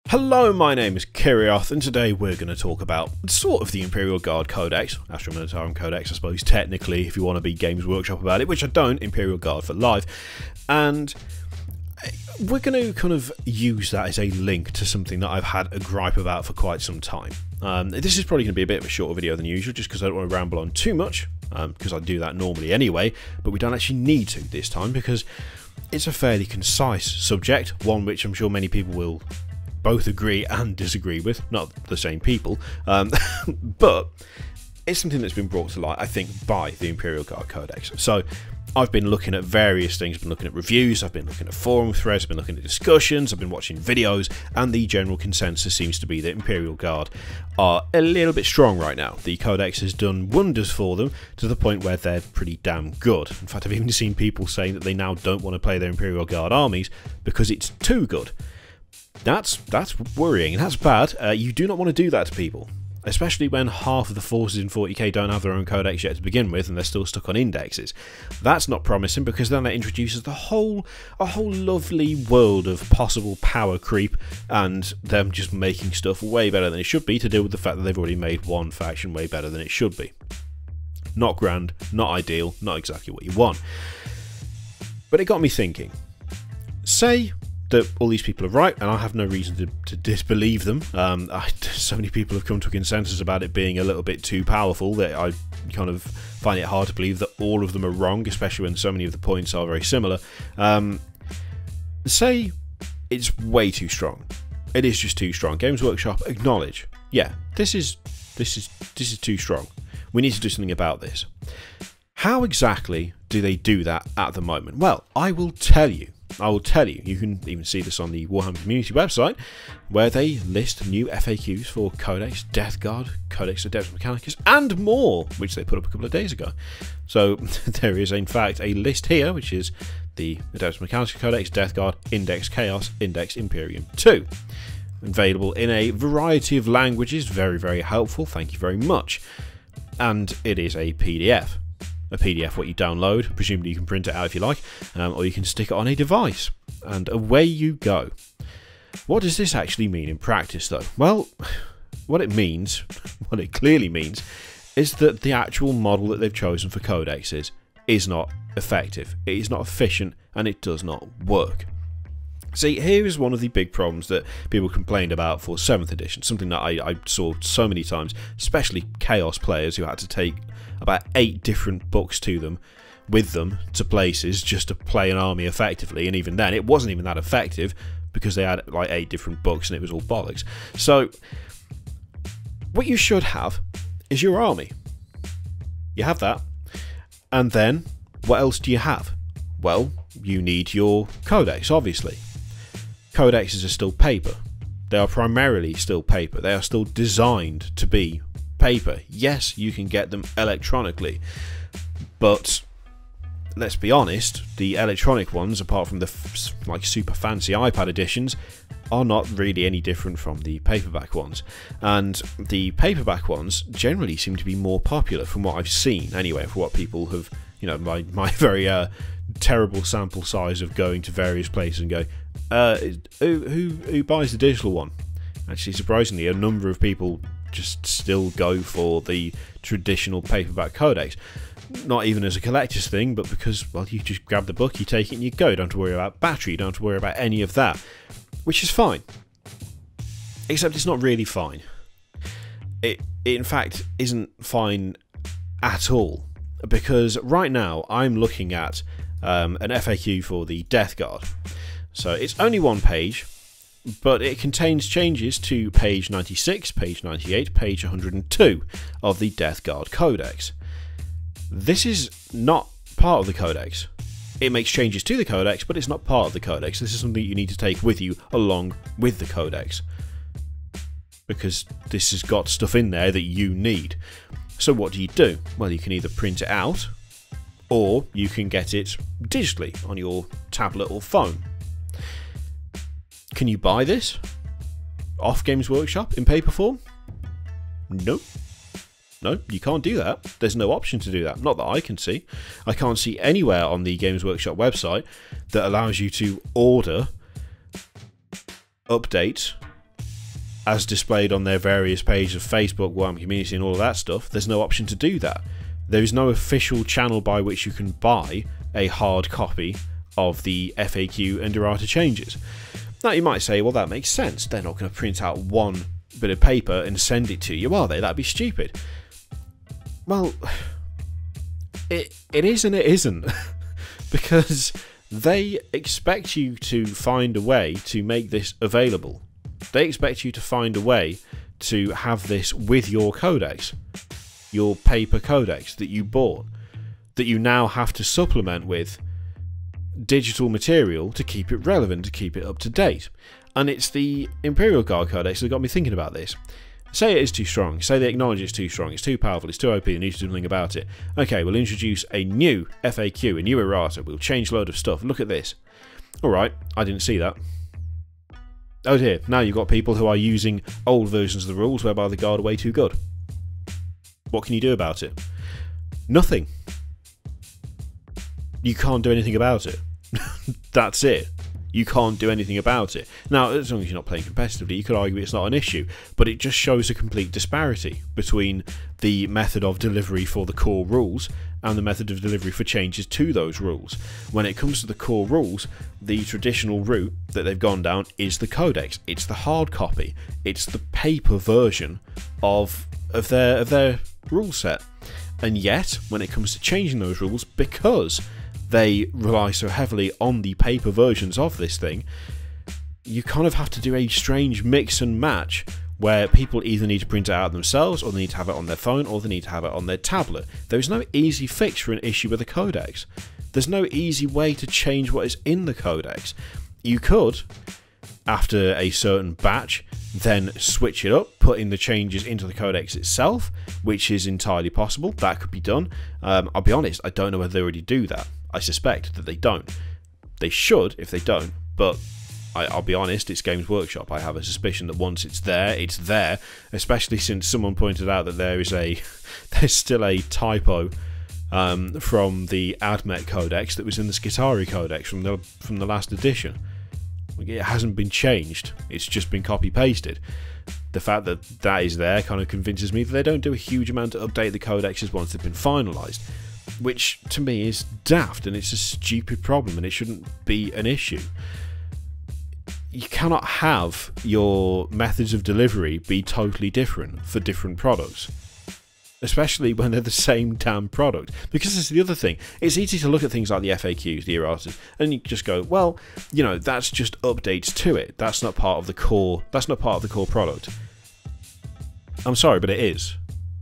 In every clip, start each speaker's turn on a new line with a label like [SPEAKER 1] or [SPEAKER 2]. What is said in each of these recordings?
[SPEAKER 1] Hello, my name is Kirioth, and today we're going to talk about sort of the Imperial Guard Codex, Astra Militarum Codex, I suppose, technically, if you want to be Games Workshop about it, which I don't, Imperial Guard for life, and we're going to kind of use that as a link to something that I've had a gripe about for quite some time. This is probably going to be a bit of a shorter video than usual, just because I don't want to ramble on too much, because I do that normally anyway, but we don't actually need to this time, because it's a fairly concise subject, one which I'm sure many people will both agree and disagree with, not the same people, but it's something that's been brought to light, I think, by the Imperial Guard Codex. So I've been looking at various things, I've been looking at reviews, I've been looking at forum threads, I've been looking at discussions, I've been watching videos, and the general consensus seems to be that Imperial Guard are a little bit strong right now. The Codex has done wonders for them, to the point where they're pretty damn good. In fact, I've even seen people saying that they now don't want to play their Imperial Guard armies because it's too good. That's worrying, and that's bad. You do not want to do that to people, especially when half of the forces in 40k don't have their own codex yet to begin with, and they're still stuck on indexes. That's not promising, because then that introduces a whole lovely world of possible power creep, and them just making stuff way better than it should be, to deal with the fact that they've already made one faction way better than it should be. Not grand, not ideal, not exactly what you want. But it got me thinking. Say that all these people are right, and I have no reason to disbelieve them. So many people have come to a consensus about it being a little bit too powerful that I kind of find it hard to believe that all of them are wrong, especially when so many of the points are very similar. Say it's way too strong. It is just too strong. Games Workshop acknowledge, yeah, this is too strong. We need to do something about this. How exactly do they do that at the moment? Well, I will tell you. You can even see this on the Warhammer community website, where they list new FAQs for Codex, Death Guard, Codex Adeptus Mechanicus, and more, which they put up a couple of days ago. So there is, in fact, a list here, which is the Adeptus Mechanicus Codex, Death Guard, Index Chaos, Index Imperium 2. Available in a variety of languages, very, very helpful, thank you very much. And it is a PDF. A PDF what you download, presumably you can print it out if you like, or you can stick it on a device, and away you go. What does this actually mean in practice though? Well, what it clearly means, is that the actual model that they've chosen for codexes is not effective, it is not efficient, and it does not work. See, here is one of the big problems that people complained about for 7th edition, something that I saw so many times, especially Chaos players who had to take about 8 different books with them to places just to play an army effectively, and even then it wasn't even that effective because they had like 8 different books and it was all bollocks. So what you should have is your army. You have that, and then what else do you have? Well, you need your codex, obviously. Codexes are still paper. They are primarily still paper. They are still designed to be paper. Yes, you can get them electronically, but let's be honest, the electronic ones, apart from the like super fancy iPad editions, are not really any different from the paperback ones. And the paperback ones generally seem to be more popular, from what I've seen anyway, for what people have, you know, my very terrible sample size of going to various places and going, who buys the digital one? Actually, surprisingly, a number of people just still go for the traditional paperback codex. Not even as a collector's thing, but because, well, you just grab the book, you take it and you go. You don't have to worry about battery, you don't have to worry about any of that, which is fine. Except it's not really fine. It in fact isn't fine at all, because right now I'm looking at an FAQ for the Death Guard. So it's only one page, but it contains changes to page 96, page 98, page 102 of the Death Guard Codex. This is not part of the Codex. It makes changes to the Codex, but it's not part of the Codex. This is something you need to take with you along with the Codex, because this has got stuff in there that you need. So what do? Well, you can either print it out, or you can get it digitally on your tablet or phone. Can you buy this off Games Workshop in paper form? Nope. No, you can't do that. There's no option to do that. Not that I can see. I can't see anywhere on the Games Workshop website that allows you to order, update, as displayed on their various pages of Facebook, Warhammer community and all of that stuff, there's no option to do that. There is no official channel by which you can buy a hard copy of the FAQ and errata changes. Now you might say, well, that makes sense. They're not going to print out one bit of paper and send it to you, are they? That'd be stupid. Well, it is and it isn't. Because they expect you to find a way to make this available. They expect you to find a way to have this with your codex, your paper codex that you bought, that you now have to supplement with digital material to keep it relevant, to keep it up to date. And it's the Imperial Guard Codex that got me thinking about this. Say it is too strong, say they acknowledge it's too strong, it's too powerful, it's too OP, they need to do something about it. Okay, we'll introduce a new FAQ, a new errata, we'll change a load of stuff, look at this. Alright, I didn't see that. Oh dear, now you've got people who are using old versions of the rules whereby the Guard are way too good. What can you do about it? Nothing. You can't do anything about it. That's it. You can't do anything about it. Now, as long as you're not playing competitively, you could argue it's not an issue, but it just shows a complete disparity between the method of delivery for the core rules and the method of delivery for changes to those rules. When it comes to the core rules, the traditional route that they've gone down is the Codex. It's the hard copy. It's the paper version of their rule set. And yet, when it comes to changing those rules, because they rely so heavily on the paper versions of this thing, you kind of have to do a strange mix and match where people either need to print it out themselves, or they need to have it on their phone, or they need to have it on their tablet. There's no easy fix for an issue with a codex. There's no easy way to change what is in the codex. You could, after a certain batch, then switch it up, put in the changes into the codex itself, which is entirely possible. That could be done. I'll be honest, I don't know whether they already do that. I suspect that they don't. They should if they don't, but I'll be honest, it's Games Workshop. I have a suspicion that once it's there, especially since someone pointed out that there's still a typo from the Admet Codex that was in the Skitarii Codex from the last edition. It hasn't been changed, it's just been copy-pasted. The fact that that is there kind of convinces me that they don't do a huge amount to update the codexes once they've been finalised, which to me is daft, and it's a stupid problem, and it shouldn't be an issue. You cannot have your methods of delivery be totally different for different products, especially when they're the same damn product. Because this is the other thing, it's easy to look at things like the FAQs, the erratas, and you just go, well, you know, that's just updates to it. That's not part of the core. That's not part of the core product. I'm sorry, but it is.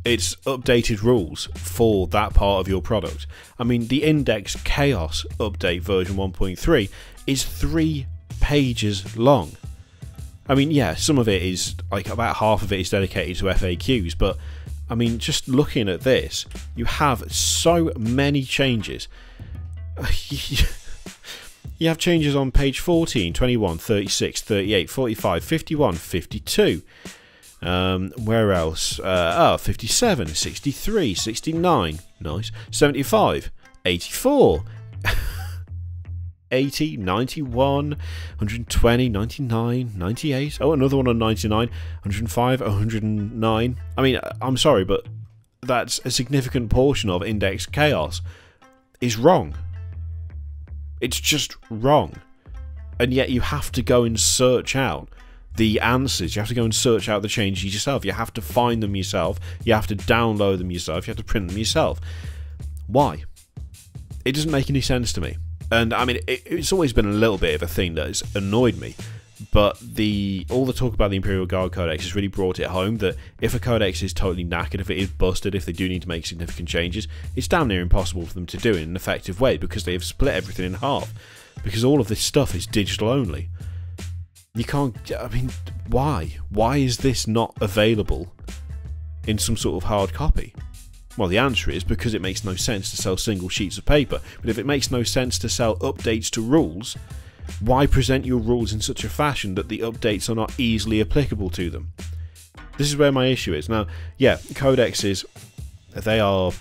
[SPEAKER 1] It's updated rules for that part of your product. I mean, the Index Chaos update version 1.3 is 3 pages long. I mean, yeah, some of it is, like, about half of it is dedicated to FAQs, but I mean, just looking at this, you have so many changes. You have changes on page 14, 21, 36, 38, 45, 51, 52. Where else? 57, 63, 69, nice, 75, 84, 80, 91, 120, 99, 98, oh, another one on 99, 105, 109. I mean, I'm sorry, but that's a significant portion of Index Chaos is wrong. It's just wrong. And yet you have to go and search out the answers. You have to go and search out the changes yourself. You have to find them yourself. You have to download them yourself. You have to print them yourself. Why? It doesn't make any sense to me. And I mean, it's always been a little bit of a thing that has annoyed me, but all the talk about the Imperial Guard Codex has really brought it home that if a codex is totally knackered, if it is busted, if they do need to make significant changes, it's damn near impossible for them to do it in an effective way because they have split everything in half. Because all of this stuff is digital only. You can't, I mean, why? Why is this not available in some sort of hard copy? Well, the answer is because it makes no sense to sell single sheets of paper. But if it makes no sense to sell updates to rules, why present your rules in such a fashion that the updates are not easily applicable to them? This is where my issue is. Now, yeah, codexes, they are,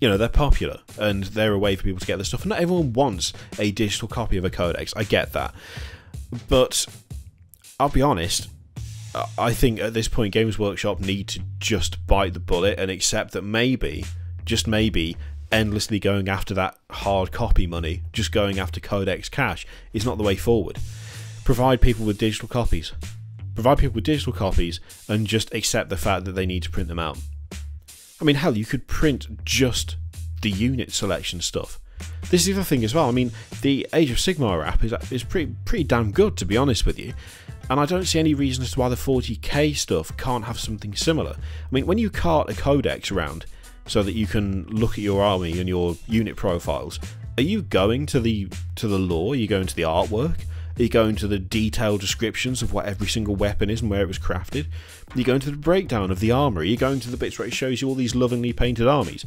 [SPEAKER 1] you know, they're popular and they're a way for people to get their stuff. And not everyone wants a digital copy of a codex. I get that. But I'll be honest, I think at this point Games Workshop need to just bite the bullet and accept that maybe, just maybe, endlessly going after that hard copy money, just going after Codex cash, is not the way forward. Provide people with digital copies. Provide people with digital copies and just accept the fact that they need to print them out. I mean, hell, you could print just the unit selection stuff. This is the other thing as well. I mean, the Age of Sigmar app is pretty damn good, to be honest with you. And I don't see any reason as to why the 40k stuff can't have something similar. I mean, when you cart a codex around so that you can look at your army and your unit profiles, are you going to the lore? Are you going to the artwork? Are you going to the detailed descriptions of what every single weapon is and where it was crafted? Are you going to the breakdown of the armour? Are you going to the bits where it shows you all these lovingly painted armies?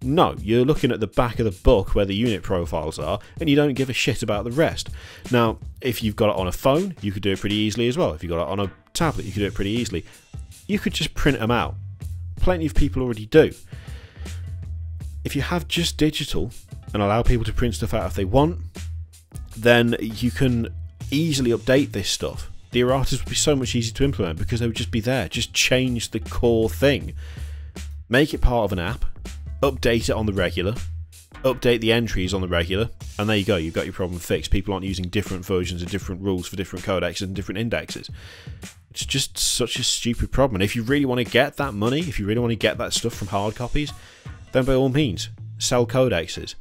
[SPEAKER 1] No, you're looking at the back of the book where the unit profiles are, and you don't give a shit about the rest. Now, if you've got it on a phone, you could do it pretty easily as well. If you've got it on a tablet, you could do it pretty easily. You could just print them out. Plenty of people already do. If you have just digital and allow people to print stuff out if they want, then you can easily update this stuff. The erratas would be so much easier to implement because they would just be there. Just change the core thing. Make it part of an app. Update it on the regular, update the entries on the regular, and there you go, you've got your problem fixed. People aren't using different versions of different rules for different codexes and different indexes. It's just such a stupid problem. And if you really want to get that money, if you really want to get that stuff from hard copies, then by all means, sell codexes.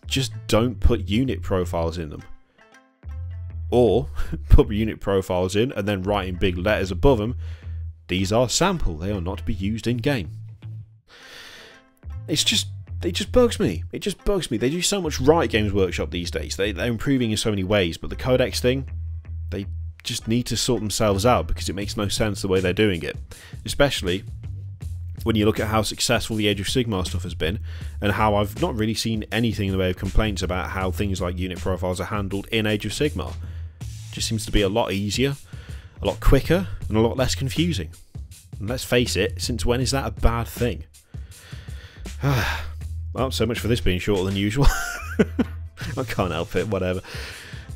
[SPEAKER 1] Just don't put unit profiles in them. Or put unit profiles in and then write in big letters above them, these are sample, they are not to be used in game. It just bugs me. It just bugs me. They do so much right, Games Workshop, these days. They're improving in so many ways, but the Codex thing, they just need to sort themselves out because it makes no sense the way they're doing it. Especially when you look at how successful the Age of Sigmar stuff has been, and how I've not really seen anything in the way of complaints about how things like unit profiles are handled in Age of Sigmar. It just seems to be a lot easier, a lot quicker, and a lot less confusing. And let's face it, since when is that a bad thing? Well, so much for this being shorter than usual. I can't help it, whatever.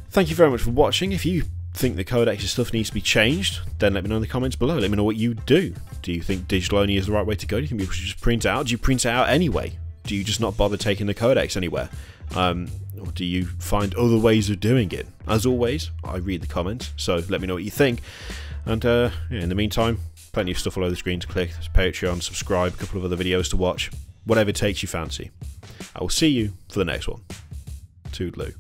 [SPEAKER 1] Thank you very much for watching. If you think the Codexes stuff needs to be changed, then let me know in the comments below. Let me know what you do. Do you think digital only is the right way to go? Do you think people should just print it out? Do you print it out anyway? Do you just not bother taking the Codex anywhere? Or do you find other ways of doing it? As always, I read the comments, so let me know what you think. And yeah, in the meantime, plenty of stuff all over the screen to click. There's Patreon, subscribe, a couple of other videos to watch. Whatever takes you fancy. I will see you for the next one. Toodaloo.